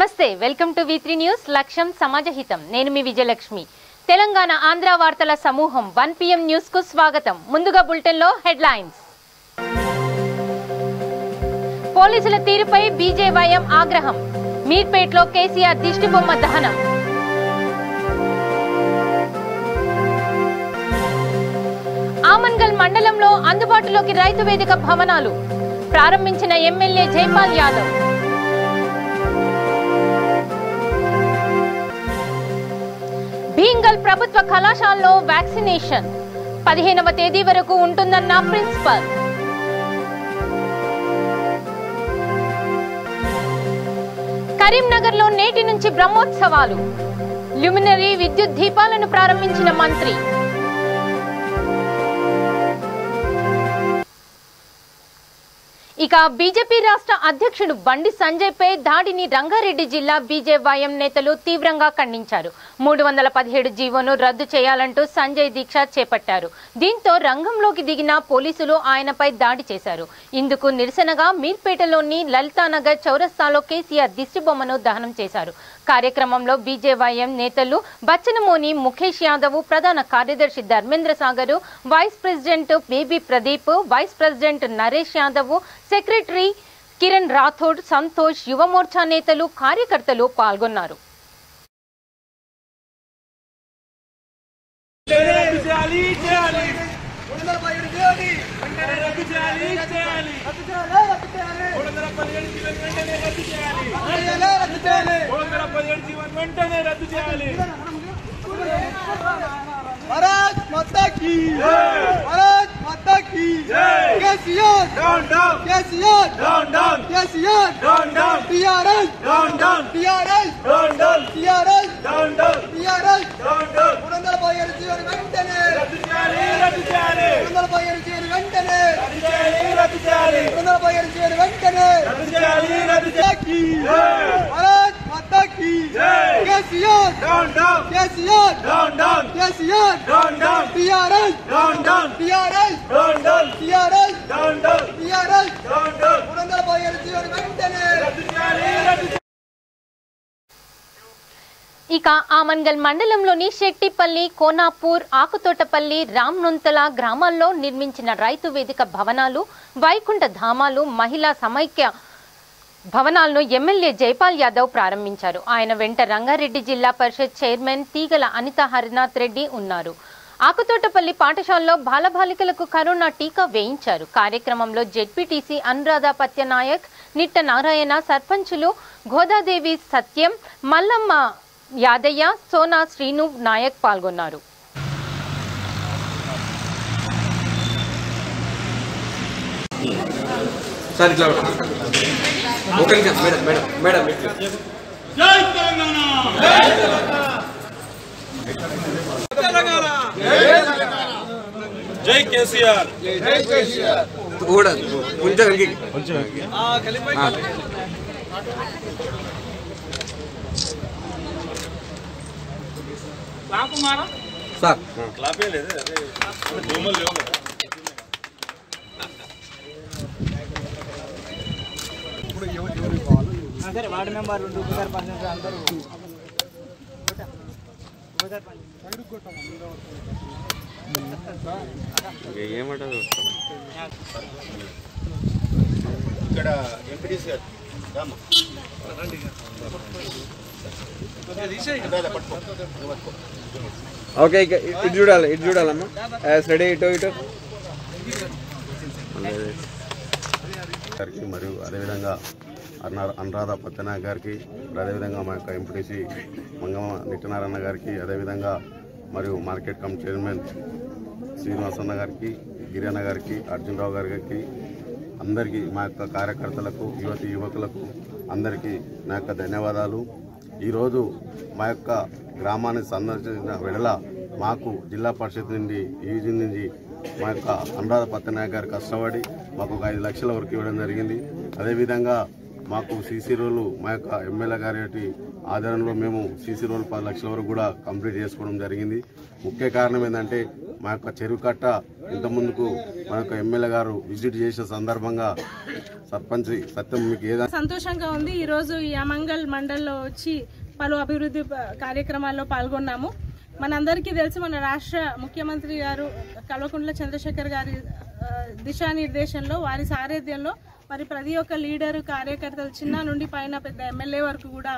నమస్తే welcome to V3 news లక్ష్యం సమాజహితం నేను మీ విజయలక్ష్మి తెలంగాణ ఆంధ్ర వార్తల సమూహం 1 PM న్యూస్ కు స్వాగతం ముందుగా బులెటిన్ లో హెడ్లైన్స్ పోలీసుల తీరుపై బీజేవైఎం ఆగ్రహం మీర్పేట్లో కేసీఆర్ దిష్టిబొమ్మ దహనం ఆమన్గల్ మండలంలో అందుబాటులోకి రైతు వేదిక భవనాలు ప్రారంభించిన ఎమ్మెల్యే జైపాల్ యాదవ్ భీంగల్ ప్రభుత్వ కళాశాలలో వ్యాక్సినేషన్ 15వ తేదీ వరకు ఉంటుందన్న ప్రిన్సిపల్ కరీంనగర్ లో నేటి నుంచి బ్రహ్మోత్సవాలు ల్యూమినరీ విద్యుత్ దీపాలను ప్రారంభించిన మంత్రి ఇక బీజేపీ రాష్ట్ర అధ్యక్షుడు బండి సంజయ్ పై దాడిని రంగారెడ్డి జిల్లా బీజేవైఎం నేతలు తీవ్రంగా ఖండించారు 317 జీవోను రద్దు చేయాలంటూ సంజయ్ దీక్ష చేపట్టారు దీంతో రంగంలోకి దిగిన పోలీసులు ఆయనపై దాడి చేశారు ఇందుకు నిరసనగా మీర్పేటలోని లలితానగర్ చౌరస్తాలో కేసీఆర్ దిష్టిబొమ్మను దహనం చేశారు కార్యక్రమంలో బీజేవైఎం నేతలు బచ్చనమోని ముఖేష్ యాదవ్ ప్రధాన కార్యదర్శి Dharmendra Sagar vice president Baby Pradeep vice president Naresh Yadav secretary Kiran Rathod Santosh Yuva Morcha నేతలు కార్యకర్తలు పాల్గొన్నారు भारत माता की भारत माता की KCR down down KCR down down KCR down down TRS down down TRS down down TRS down down TRS down down 317 జీవన వెంటనే రద్దు చేయాలి రద్దు చేయాలి 317 జీవన వెంటనే రద్దు చేయాలి రద్దు చేయాలి 317 జీవన వెంటనే రద్దు చేయాలి రద్దు చేయాలి भारत माता की KCR down down KCR down down KCR down down TRS down down TRS down down TRS down down TRS down down 317 జీవన వెంటనే రద్దు చేయాలి రద్దు ఇక ఆమన్గల్ మండలంలోని శెట్టిపల్లి కోనాపూర్ ఆకుతోటపల్లి రామ్నొంతల గ్రామాల్లో నిర్మించిన రైతు వేదిక భవనాలు వైకుంఠ ధామాలు మహిళా సమైక్య భవనాలను ఎమ్మెల్యే జైపాల్ యాదవ్ ప్రారంభించారు ఆయన వెంట రంగారెడ్డి జిల్లా పరిషత్ చైర్మన్ తీగల అనిత హరినాథ్ రెడ్డి ఉన్నారు ఆకుతోటపల్లి పాఠశాలలో బాలబాలికలకు కరోనా టీకా వేయించారు కార్యక్రమంలో జెడ్పీటీసీ అనురాధ పత్యనాయక్ నిట్ట నారాయణ సర్పంచులు గోదాదేవి సత్యం మల్లమ్మ యాదయ్య సోనా శ్రీను నాయక్ పాల్గొన్నారు జై తెలంగాణ జై కేసీఆర్ జై కేసీఆర్ కూడా కొంచెం సార్ క్లాపే లేదు అదే దోమలు లేవు కదా సరే వార్డు మెంబర్ ఉపసర్పంచ్ అందరూ ఏమంటారు ఇక్కడ ఎంపీడీసీ గారు ఓకే ఇటు చూడాలమ్మా రెడీ ఇటు గారికి మరియు అదేవిధంగా అనురాధ పత్యనాయక్ గారికి అదేవిధంగా మా యొక్క ఎంపీటీసీ మంగమ్మ నిట్టనారాయణ గారికి అదేవిధంగా మరియు మార్కెట్ కమిటీ చైర్మన్ శ్రీనివాసన్న గారికి గిరియన్న గారికి అర్జునరావు గారికి అందరికీ మా యొక్క కార్యకర్తలకు యువకులకు అందరికీ నా యొక్క ధన్యవాదాలు ఈరోజు మా యొక్క గ్రామాన్ని సందర్శించిన వెడల మాకు జిల్లా పరిషత్ నుండి ఈజీ నుంచి మా యొక్క అనురాధ పత్యనాయక్ గారు కష్టపడి మాకు 5 లక్షల వరకు ఇవ్వడం జరిగింది అదేవిధంగా మాకు సీసీ రోడ్లు మా యొక్క ఎమ్మెల్యే గారి ఆధ్వర్యంలో మేము సీసీ రోడ్లు 10 లక్షల వరకు కూడా కంప్లీట్ చేసుకోవడం జరిగింది. ముఖ్య కారణం ఏంటంటే మా యొక్క చెరువు కట్ట ఇంతకుముందుకు మా యొక్క ఎమ్మెల్యే గారు విజిట్ చేసిన సందర్భంగా సర్పంచ్ సత్యం మీకు ఏదైనా సంతోషంగా ఉంది. ఈరోజు ఈ అమంగల్ మండల్లో వచ్చి పలు అభివృద్ధి కార్యక్రమాల్లో పాల్గొన్నాము. మనందరికీ తెలుసు, మన రాష్ట్ర ముఖ్యమంత్రి గారు కల్వకుంట్ల చంద్రశేఖర్ గారి దిశానిర్దేశంలో, వారి సారథ్యంలో మరి ప్రతి ఒక్క లీడరు, కార్యకర్తలు చిన్న నుండి పైన పెద్ద ఎమ్మెల్యే వరకు కూడా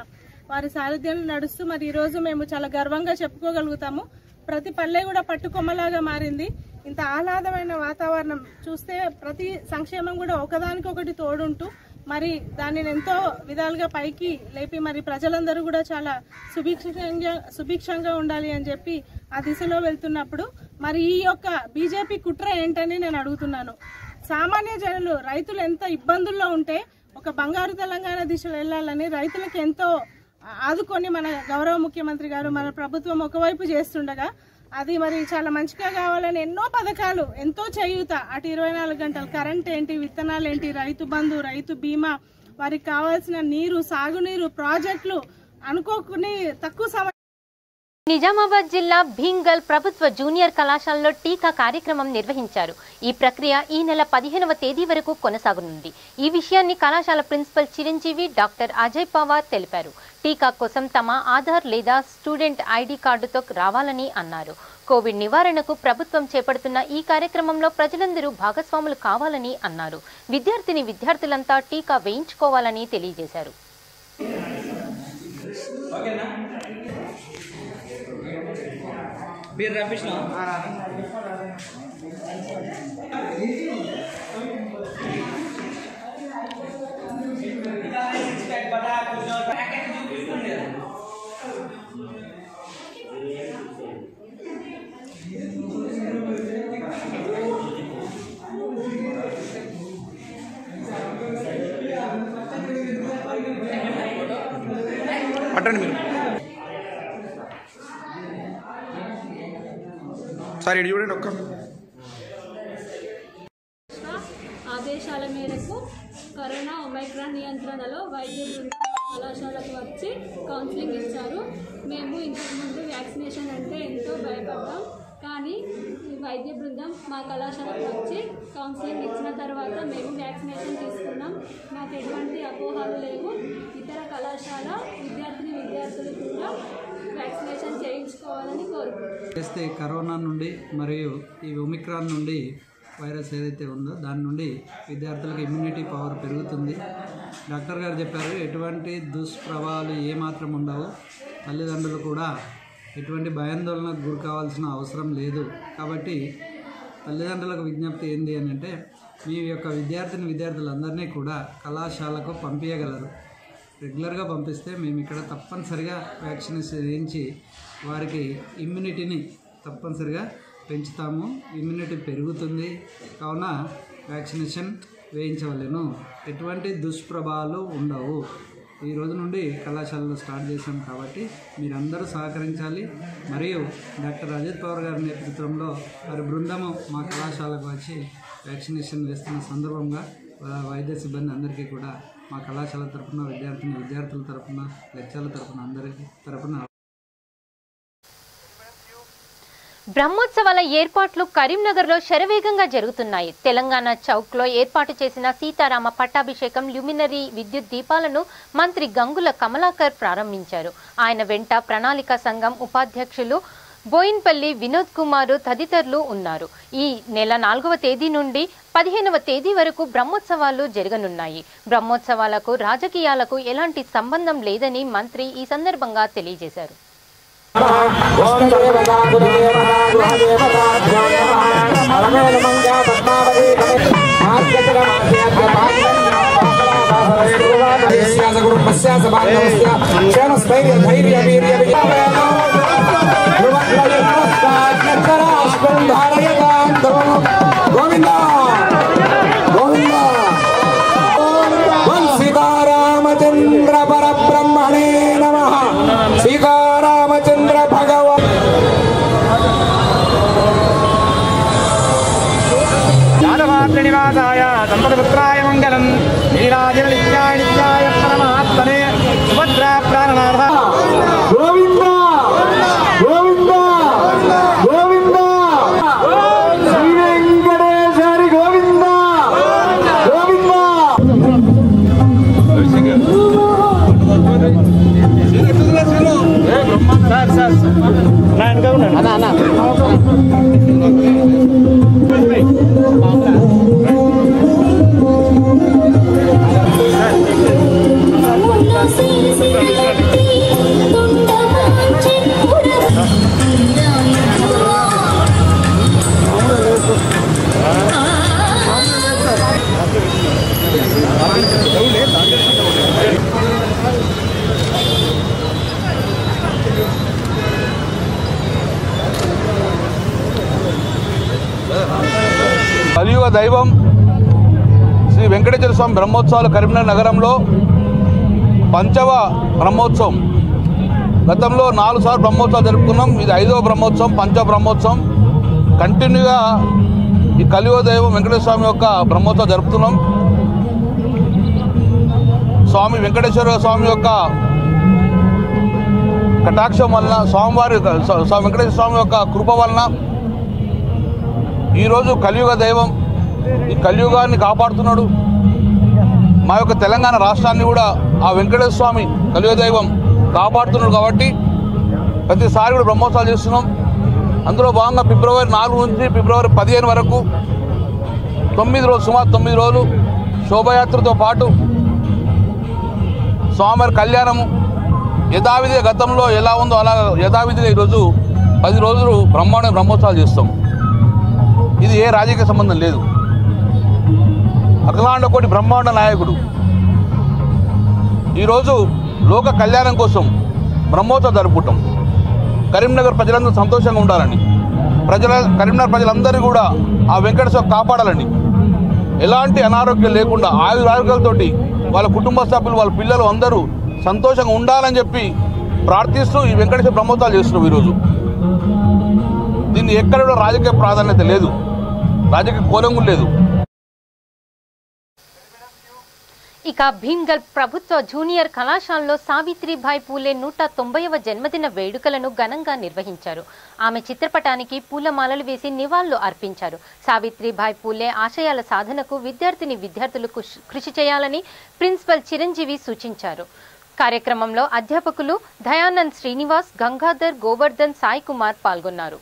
వారి సారథ్యంలో నడుస్తూ మరి ఈరోజు మేము చాలా గర్వంగా చెప్పుకోగలుగుతాము. ప్రతి పల్లె కూడా పట్టుకొమ్మలాగా మారింది. ఇంత ఆహ్లాదమైన వాతావరణం చూస్తే ప్రతి సంక్షేమం కూడా ఒకదానికొకటి తోడుంటూ మరి దానిని ఎంతో విధాలుగా పైకి లేపి మరి ప్రజలందరూ కూడా చాలా సుభిక్షంగా ఉండాలి అని చెప్పి ఆ దిశలో వెళ్తున్నప్పుడు మరి ఈ యొక్క బీజేపీ కుట్ర ఏంటని నేను అడుగుతున్నాను. సామాన్య జనులు, రైతులు ఎంత ఇబ్బందుల్లో ఉంటే ఒక బంగారు తెలంగాణ దిశలో వెళ్లాలని రైతులకు ఎంతో ఆదుకొని మన గౌరవ ముఖ్యమంత్రి గారు, మన ప్రభుత్వం ఒకవైపు చేస్తుండగా అది మరి చాలా మంచిగా కావాలని ఎన్నో పథకాలు, ఎంతో చేయూత, అటు 24 గంటలు కరెంట్ ఏంటి, విత్తనాలు ఏంటి, రైతు బంధు, రైతు బీమా, వారికి కావాల్సిన నీరు, సాగునీరు ప్రాజెక్టులు అనుకోకుని తక్కువ సమయం. నిజామాబాద్ జిల్లా భీంగల్ ప్రభుత్వ జూనియర్ కళాశాలలో టీకా కార్యక్రమం నిర్వహించారు. ఈ ప్రక్రియ ఈ నెల 15వ తేదీ వరకు కొనసాగనుంది. ఈ విషయాన్ని కళాశాల ప్రిన్సిపల్ చిరంజీవి డాక్టర్ అజయ్ పవార్ తెలిపారు. టీకా కోసం తమ ఆధార్ లేదా స్టూడెంట్ ఐడి కార్డుతో రావాలని అన్నారు. కోవిడ్ నివారణకు ప్రభుత్వం చేపడుతున్న ఈ కార్యక్రమంలో ప్రజలందరూ భాగస్వాములు కావాలని అన్నారు. విద్యార్థులంతా టీకా వేయించుకోవాలని తెలియజేశారు. Bir Rafish now. పట్టండి మీరు. సార్ ఇది చూడండి ఒక్క. ఆదేశాల మేరకు కరోనా ఒమైక్రాన్ నియంత్రణలో వైద్య బృందం కళాశాలకు వచ్చి కౌన్సిలింగ్ ఇచ్చారు. మేము ఇంతకుముందు వ్యాక్సినేషన్ అంటే ఎంతో భయపడ్డాం, కానీ ఈ వైద్య బృందం మా కళాశాలకు వచ్చి కౌన్సిలింగ్ ఇచ్చిన తర్వాత మేము వ్యాక్సినేషన్ తీసుకున్నాం. నాకు ఎటువంటి అపోహలు లేవు. ఇతర కళాశాల విద్యార్థులు కూడా వ్యాక్సినేషన్ చేయించుకోవాలని కోరుకుంటున్నాం. కరోనా నుండి మరియు ఈ ఒమిక్రాన్ నుండి వైరస్ ఏదైతే ఉందో దాని నుండి విద్యార్థులకు ఇమ్యూనిటీ పవర్ పెరుగుతుంది. డాక్టర్ గారు చెప్పారు, ఎటువంటి దుష్ప్రభావాలు ఏమాత్రం ఉండవు. తల్లిదండ్రులు కూడా ఎటువంటి భయాందోళనకు గురి కావాల్సిన అవసరం లేదు. కాబట్టి తల్లిదండ్రులకు విజ్ఞప్తి ఏంటి అని అంటే, మీ యొక్క విద్యార్థులందరినీ కూడా కళాశాలకు పంపించగలరు. రెగ్యులర్గా పంపిస్తే మేము ఇక్కడ తప్పనిసరిగా వ్యాక్సినేషన్ వేయించి వారికి ఇమ్యూనిటీని తప్పనిసరిగా పెంచుతాము. ఇమ్యూనిటీ పెరుగుతుంది, కావున వ్యాక్సినేషన్ వేయించవలెను. ఎటువంటి దుష్ప్రభావాలు ఉండవు. ఈ రోజు నుండి కళాశాలలో స్టార్ట్ చేశాం కాబట్టి మీరందరూ సహకరించాలి. మరియు డాక్టర్ అజిత్ పవార్ గారి నేతృత్వంలో వారి బృందము మా కళాశాలకు వచ్చి వ్యాక్సినేషన్ వేస్తున్న సందర్భంగా వైద్య సిబ్బంది అందరికీ కూడా మా కళాశాల తరఫున, విద్యార్థుల తరఫున, లెక్చర్ల తరఫున, అందరికీ తరఫున. బ్రహ్మోత్సవాల ఏర్పాట్లు కరీంనగర్లో శరవేగంగా జరుగుతున్నాయి. తెలంగాణ చౌక్లో ఏర్పాటు చేసిన సీతారామ పట్టాభిషేకం ల్యూమినరీ విద్యుత్ దీపాలను మంత్రి గంగుల కమలాకర్ ప్రారంభించారు. ఆయన వెంట ప్రణాళిక సంఘం ఉపాధ్యక్షులు బోయిన్పల్లి వినోద్ కుమార్ తదితరులు ఉన్నారు. ఈ నెల 4వ తేదీ నుండి 15వ తేదీ వరకు బ్రహ్మోత్సవాలు జరగనున్నాయి. బ్రహ్మోత్సవాలకు రాజకీయాలకు ఎలాంటి సంబంధం లేదని మంత్రి ఈ సందర్భంగా తెలియజేశారు. సీతారామచంద్ర పరబ్రహ్మణే నమః. సీతారామచంద్ర భగవాన్ యాదవాద్రినివాసాయ సంపదపుత్రాయ మంగళం. నీరాజన నిత్యాయ నిత్యాయ పరమాత్మనే సుభద్రా ప్రాణనాథ కలియుగ దైవం శ్రీ వెంకటేశ్వర స్వామి బ్రహ్మోత్సవాలు కరీంనగర్ నగరంలో పంచవ బ్రహ్మోత్సవం. గతంలో 4 సార్లు బ్రహ్మోత్సవాలు జరుపుకున్నాం. ఇది 5వ బ్రహ్మోత్సవం, పంచవ బ్రహ్మోత్సవం. కంటిన్యూగా ఈ కలియుగ దైవం వెంకటేశ్వర స్వామి యొక్క బ్రహ్మోత్సవం జరుపుతున్నాం. స్వామి వెంకటేశ్వర స్వామి యొక్క కటాక్షం వలన, వెంకటేశ్వర స్వామి యొక్క కృప వలన ఈరోజు కలియుగ దైవం ఈ కలియుగాన్ని కాపాడుతున్నాడు. మా యొక్క తెలంగాణ రాష్ట్రాన్ని కూడా ఆ వెంకటేశ్వర స్వామి కలియుగ దైవం కాపాడుతున్నాడు. కాబట్టి ప్రతిసారి కూడా బ్రహ్మోత్సవాలు చేస్తున్నాం. అందులో భాగంగా ఫిబ్రవరి 4 నుంచి ఫిబ్రవరి 15 వరకు 9 రోజులు, సుమారు 9 రోజులు శోభయాత్రతో పాటు స్వామివారి కళ్యాణము యథావిధిగా గతంలో ఎలా ఉందో అలా యథావిధిగా ఈరోజు 10 రోజులు బ్రహ్మోత్సవాలు చేస్తాం. ఇది ఏ రాజకీయ సంబంధం లేదు. అఖిలాండ కోటి బ్రహ్మాండ నాయకుడు ఈరోజు లోక కళ్యాణం కోసం బ్రహ్మోత్సవం జరుపుకుంటాం. కరీంనగర్ ప్రజలందరూ సంతోషంగా ఉండాలని, కరీంనగర్ ప్రజలందరూ కూడా ఆ వెంకటేశ్వర కాపాడాలని, ఎలాంటి అనారోగ్యం లేకుండా ఆరోగ్యాలతోటి వాళ్ళ కుటుంబ సభ్యులు, వాళ్ళ పిల్లలు అందరూ సంతోషంగా ఉండాలని చెప్పి ప్రార్థిస్తూ ఈ వెంకటేశ్వర బ్రహ్మోత్సవాలు చేస్తున్నాం. ఈరోజు దీన్ని ఎక్కడ కూడా రాజకీయ ప్రాధాన్యత లేదు, రాజకీయ కోణం లేదు. ఇక భీమ్గల్ ప్రభుత్వ జూనియర్ కళాశాలలో సావిత్రిబాయి పూలే 190వ జన్మదిన వేడుకలను ఘనంగా నిర్వహించారు. ఆమె చిత్రపటానికి పూలమాలలు వేసి నివాళులు అర్పించారు. సావిత్రిబాయి పూలే ఆశయాల సాధనకు విద్యార్థులు కృషి చేయాలని ప్రిన్సిపల్ చిరంజీవి సూచించారు. కార్యక్రమంలో అధ్యాపకులు దయానంద్ శ్రీనివాస్, గంగాధర్, గోవర్ధన్, సాయి కుమార్ పాల్గొన్నారు.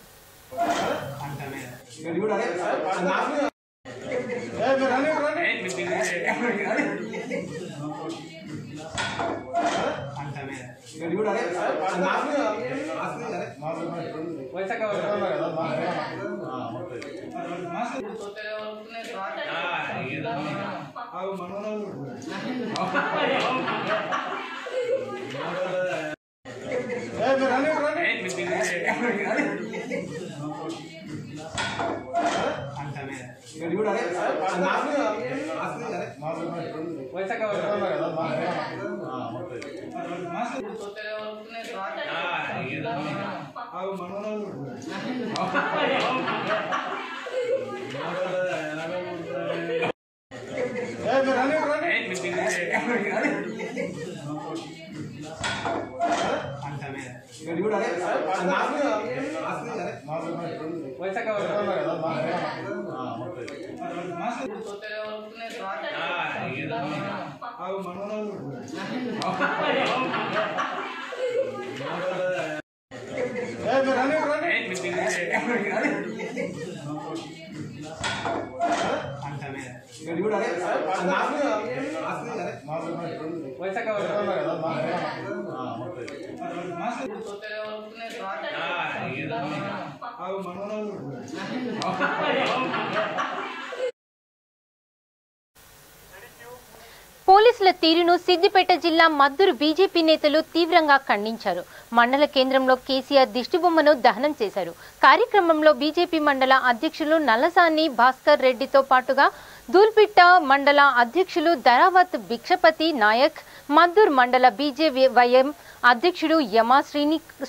పోలీసుల తీరును సిద్దిపేట జిల్లా మద్దూరు బీజేపీ నేతలు తీవ్రంగా ఖండించారు. మండల కేంద్రంలో కేసీఆర్ దిష్టిబొమ్మను దహనం చేశారు. కార్యక్రమంలో బీజేపీ మండల అధ్యక్షులు నల్లసాని భాస్కర్ రెడ్డితో పాటుగా దూల్పిట్ట మండల అధ్యక్షులు ధరావత్ భిక్షపతి నాయక్, మద్దూరు మండల బీజేవైఎం అధ్యక్షుడు యమా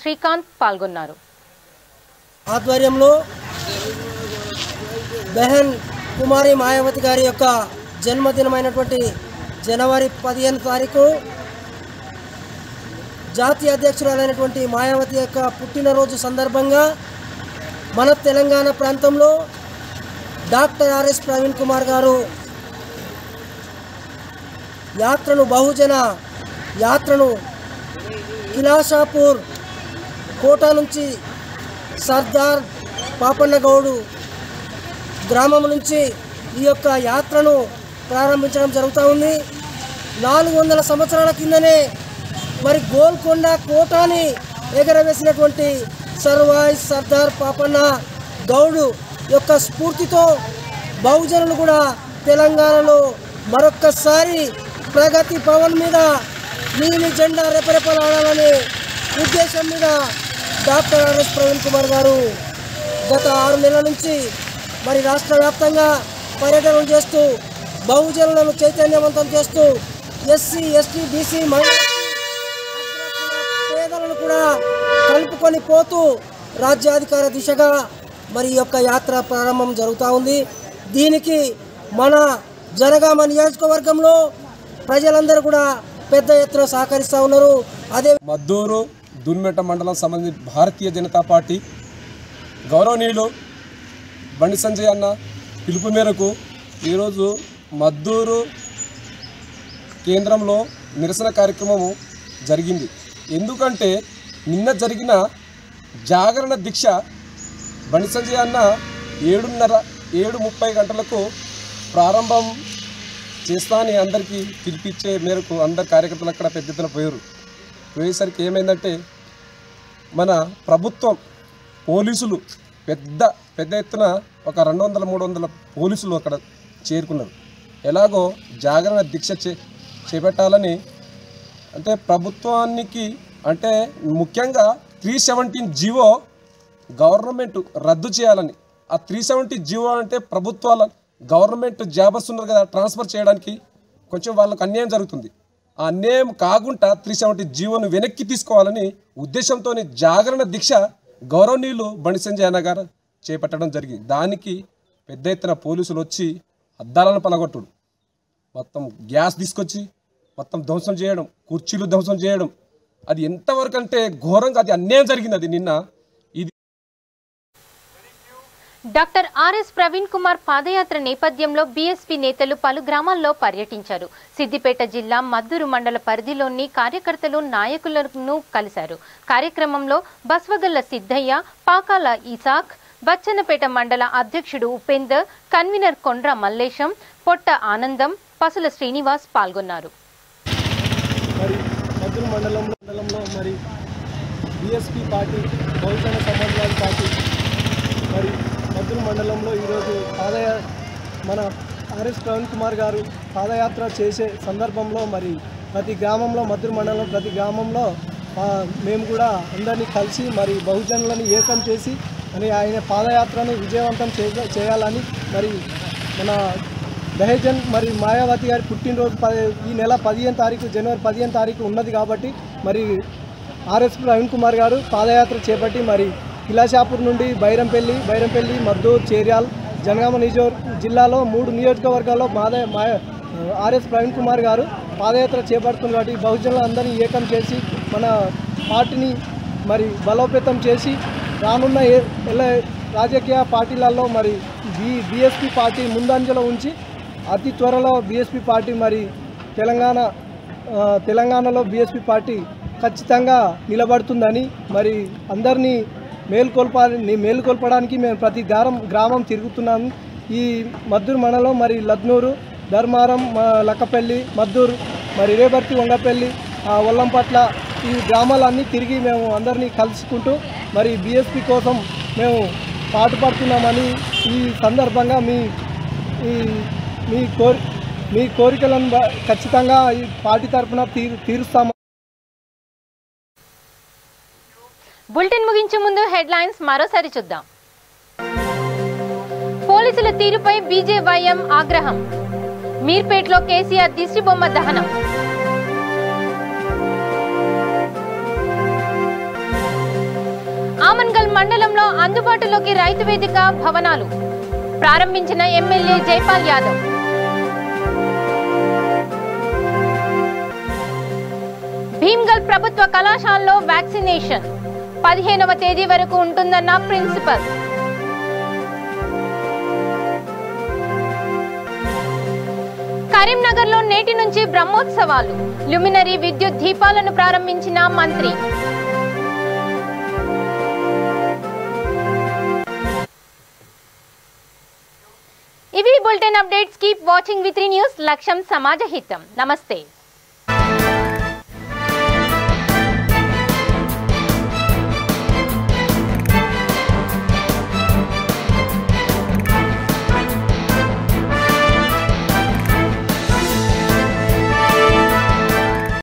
శ్రీకాంత్ పాల్గొన్నారు. ఆధ్వర్యంలో బెహన్ కుమారి మాయావతి గారి యొక్క జన్మదినమైనటువంటి జనవరి 15వ తారీఖు జాతీయ అధ్యక్షురాలైనటువంటి మాయావతి యొక్క పుట్టినరోజు సందర్భంగా మన తెలంగాణ ప్రాంతంలో డాక్టర్ ఆర్ఎస్ ప్రవీణ్ కుమార్ గారు బహుజన యాత్రను కిలాషాపూర్ కోట నుంచి సర్దార్ పాపన్న గౌడు గ్రామం నుంచి ఈ యొక్క యాత్రను ప్రారంభించడం జరుగుతూ ఉంది. 400 సంవత్సరాల కిందనే మరి గోల్కొండ కోటని ఎగరవేసినటువంటి సర్వాయి సర్దార్ పాపన్న గౌడు యొక్క స్ఫూర్తితో బహుజనులు కూడా తెలంగాణలో మరొక్కసారి ప్రగతి భవన్ మీద నీలి జెండా రెపరెపలాడాలనే ఉద్దేశం మీద డాక్టర్ ఆర్ఎస్ ప్రవీణ్ కుమార్ గారు గత 6 నెలల నుంచి మరి రాష్ట్ర వ్యాప్తంగా పర్యటన చేస్తూ బహుజనులను చైతన్యవంతం చేస్తూ ఎస్సీ ఎస్టీ బీసీ పేదలను కూడా కలుపుకొని పోతూ రాజ్యాధికార దిశగా మరి ఈ యొక్క యాత్ర ప్రారంభం జరుగుతూ ఉంది. దీనికి మన జనగామ నియోజకవర్గంలో ప్రజలందరూ కూడా పెద్ద ఎత్తున సహకరిస్తూ ఉన్నారు. అదే మద్దూరు దున్మెట్ట మండలం సంబంధించి భారతీయ జనతా పార్టీ గౌరవనీయులు బండి సంజయ్ అన్న పిలుపు మేరకు ఈరోజు మద్దూరు కేంద్రంలో నిరసన కార్యక్రమము జరిగింది. ఎందుకంటే నిన్న జరిగిన జాగరణ దీక్ష బండి సంజయ్ అన్న 7:30 గంటలకు ప్రారంభం చేస్తా అని అందరికీ పిలిపించే మేరకు అందరు కార్యకర్తలు అక్కడ పెద్ద ఎత్తున పోయేసరికి ఏమైందంటే మన ప్రభుత్వం పోలీసులు పెద్ద ఎత్తున ఒక 200-300 పోలీసులు అక్కడ చేరుకున్నారు. ఎలాగో జాగరణ దీక్ష చేపట్టాలని అంటే ప్రభుత్వానికి అంటే ముఖ్యంగా 317 జీవో గవర్నమెంట్ రద్దు చేయాలని. ఆ 370 జీవో అంటే ప్రభుత్వాల గవర్నమెంట్ జాబర్స్ ఉన్నారు కదా, ట్రాన్స్ఫర్ చేయడానికి కొంచెం వాళ్ళకు అన్యాయం జరుగుతుంది. ఆ అన్యాయం కాకుండా 370 జీవోను వెనక్కి తీసుకోవాలని ఉద్దేశంతో జాగరణ దీక్ష గౌరవనీయులు బండి సంజయ్ అన్న గారు చేపట్టడం జరిగింది. దానికి పెద్ద ఎత్తున పోలీసులు వచ్చి అద్దాలను పలగొట్టుడు, మొత్తం గ్యాస్ తీసుకొచ్చి మొత్తం ధ్వంసం చేయడం, కుర్చీలు ధ్వంసం చేయడం, అది ఎంతవరకు అంటే ఘోరంగా అది అన్యాయం జరిగింది. అది నిన్న డాక్టర్ ఆర్ఎస్ ప్రవీణ్ కుమార్ పాదయాత్ర నేపథ్యంలో బీఎస్పీ నేతలు పలు గ్రామాల్లో పర్యటించారు. సిద్దిపేట జిల్లా మద్దూరు మండల పరిధిలోని కార్యకర్తలు నాయకులను కలిశారు. కార్యక్రమంలో బస్వగల్ల సిద్ధయ్య, పాకాల ఇసాక్, బచ్చన్నపేట మండల అధ్యక్షుడు ఉపేందర్, కన్వీనర్ కొండ్ర మల్లేశం, పొట్ట ఆనందం, పసుల శ్రీనివాస్ పాల్గొన్నారు. మద్దూరు మండలంలో మరి బీఎస్పీ పార్టీ, బహుజన సమాజ్వాదీ పార్టీ మరి మద్దూరు మండలంలో ఈరోజు మన ఆర్ఎస్ ప్రవీణ్ కుమార్ గారు పాదయాత్ర చేసే సందర్భంలో మరి ప్రతి గ్రామంలో మద్దూరు మండలం ప్రతి గ్రామంలో మేము కూడా అందరినీ కలిసి మరి బహుజనులను ఏకం చేసి అని ఆయన పాదయాత్రను విజయవంతం చేయాలని మరి మన బహుజన్ మరి మాయావతి గారి పుట్టినరోజు ఈ నెల 15వ తారీఖు జనవరి 15వ తారీఖు ఉన్నది కాబట్టి మరి ఆర్ఎస్ ప్రవీణ్ కుమార్ గారు పాదయాత్ర చేపట్టి మరి కిలాషాపూర్ నుండి బైరంపల్లి మద్దూరు, చేర్యాల్, జనగామ జిల్లాలో 3 నియోజకవర్గాల్లో ఆర్ఎస్ ప్రవీణ్ కుమార్ గారు పాదయాత్ర చేపడుతున్నారు. కాబట్టి బహుజనులందరినీ ఏకం చేసి మన పార్టీని మరి బలోపేతం చేసి రానున్న రాజకీయ పార్టీలలో మరి బీఎస్పీ పార్టీ ముందంజలో ఉంచి అతి త్వరలో బీఎస్పీ పార్టీ మరి తెలంగాణలో బీఎస్పీ పార్టీ ఖచ్చితంగా నిలబడుతుందని మరి అందరినీ మేలుకొల్పడానికి మేము ప్రతి గ్రామం తిరుగుతున్నాము. ఈ మద్దూరు మండలం మరి లద్నూరు, ధర్మారం, లక్కపల్లి, మద్దూరు, మరి రేబర్తి, వంగపల్లి, వల్లంపట్ల ఈ గ్రామాలన్నీ తిరిగి మేము అందరినీ కలుసుకుంటూ మరి బీఎస్పీ కోసం మేము పాటుపడుతున్నామని ఈ సందర్భంగా మీ కోరికలను ఖచ్చితంగా ఈ పార్టీ తరఫున తీరుస్తాము. బులెటిన్ ముగించే ముందు హెడ్లైన్స్ మరోసారి చూద్దాం. పోలీసుల తీరుపై బీజేవైఎం ఆగ్రహం, మీర్పేటలో కేసీఆర్ దిష్టిబొమ్మ దహనం. ఆమన్గల్ మండలంలో అందుబాటులోకి రైతు వేదిక భవనాలు ప్రారంభించిన ఎమ్మెల్యే జైపాల్ యాదవ్. భీమ్గల్ ప్రభుత్వ కళాశాలలో వ్యాక్సినేషన్ 15వ తేదీ వరకు ఉంటుందన్న ప్రిన్సిపల్. కరీంనగర్లో నేటి నుంచి బ్రహ్మోత్సవాలు, ల్యూమినరీ విద్యుత్ దీపాలను ప్రారంభించిన మంత్రి. ఇవి bulletin updates. Keep watching V3 news. లక్ష్యం సమాజ హితం. నమస్తే.